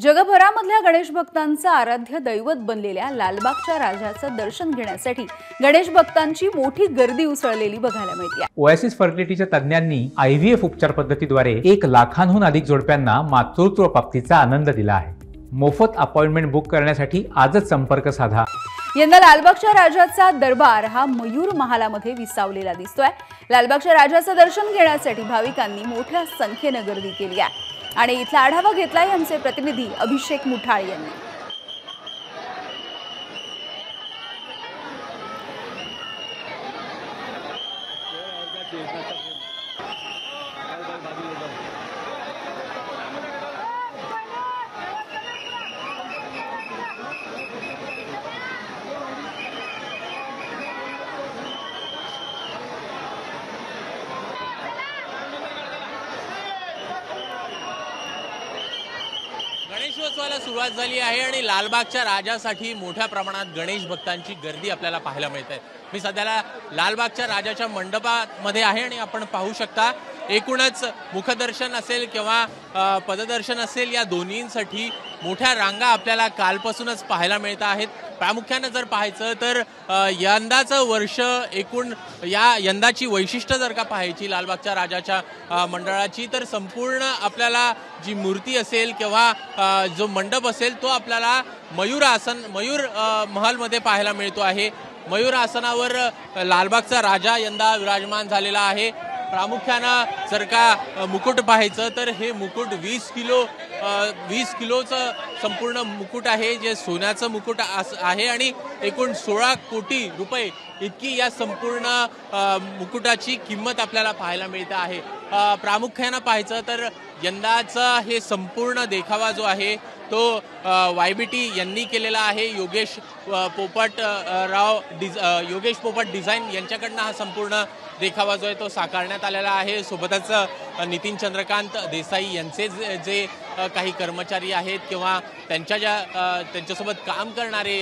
जगभरामधल्या गणेश भक्तांचं आराध्य दैवत बनलेल्या लालबागच्या राजाचं दर्शन घेण्यासाठी गणेश भक्तांची मोठी गर्दी उसळलेली बघायला मिळते। ओएसिस फर्टिलिटीच्या तज्ञांनी आयव्हीएफ उपचार पद्धतीद्वारे 1 लाखांहून अधिक जोडप्यांना मातृत्व प्राप्तीचा आनंद दिला आहे। मोफत अपॉइंटमेंट बुक करण्यासाठी आजच संपर्क साधा। यंदा लालबागच्या राजाचा दरबार हा मयूर महालामध्ये विसावलेला दिसतोय। लालबागच्या राजाचं दर्शन घेण्यासाठी भाविकांनी मोठ्या संख्येने गर्दी केली आहे आणि इथला आढावा घेतलाय आमचे प्रतिनिधी अभिषेक मुठाळे यांनी। गणेशोत्सवाला सुरुवात झाली आहे आणि लालबागच्या राजासाठी मोठ्या प्रमाणात गणेश भक्तांची गर्दी आपल्याला पाहायला मिळते। मी सध्याला लालबागच्या राजाच्या मंडपामध्ये आहे आणि आपण पाहू शकता एकूणच मुखदर्शन असेल किंवा पददर्शन असेल या दोन्हींसाठी मोठ्या रांगा आपल्याला कालपासूनच पाहायला मिळत आहेत। प्रामुख्याने जर पाहायचं तर यंदाचं वर्ष एकूण यंदाची वैशिष्ट्य जर का पाहायची लालबागच्या राजाच्या मंडळाची तर संपूर्ण आपल्याला जी मूर्ती असेल किंवा जो मंडप असेल तो आपल्याला मयूर महलमध्ये पाहायला मिळतो आहे। मयूर आसनावर लालबागचा राजा यंदा विराजमान झालेला आहे। प्रामुख्याने जर का मुकुट पाहायचं तर हे मुकुट 20 किलोचं संपूर्ण मुकुट आहे, जे सोन्याचं मुकुट आहे आणि एकूण 16 कोटी रुपये इतकी या संपूर्ण मुकुटाची किंमत आपल्याला पाहायला मिळते आहे। प्रामुख्याने पाहायचं तर यंदाचा हे संपूर्ण देखावा जो आहे तो YBT यांनी केलेला आहे। योगेश पोपट डिझाईन यांच्याकडनं हा संपूर्ण देखावा जो आहे तो साकारण्यात आलेला आहे। सोबतच नितीन चंद्रकांत देसाई यांचे जे काही कर्मचारी आहेत किंवा त्यांच्यासोबत काम करणारे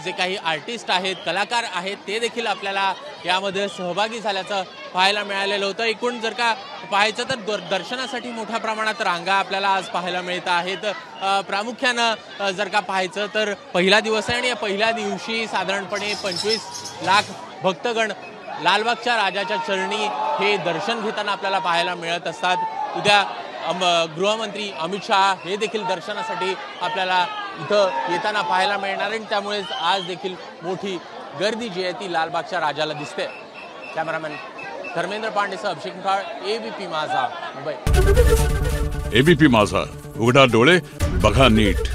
जे काही आर्टिस्ट आहेत, कलाकार आहेत, ते देखील आपल्याला यामध्ये सहभागी झाल्याचं पाहायला मिळालेलं होतं। एकूण जर का पाहायचं तर दर्शनासाठी मोठ्या प्रमाणात रांगा आपल्याला आज पाहायला मिळत आहेत। प्रामुख्यानं जर का पाहायचं तर पहिला दिवस आहे आणि या पहिल्या दिवशी साधारणपणे 25 लाख भक्तगण लालबागच्या राजाच्या चरणी हे दर्शन घेताना आपल्याला पाहायला मिळत असतात। उद्या गृहमंत्री अमित शहा हे देखील दर्शनासाठी आपल्याला इथं येताना पाहायला मिळणार आहे। त्यामुळे आज देखील मोठी गर्दी जी आहे ती लालबागच्या राजाला दिसते। कॅमेरामॅन धर्मेंद्र पांडेसह अभिषेक मुठाळे, एबीपी माझा, मुंबई। एबीपी माझा, उघडा डोळे बघा नीट।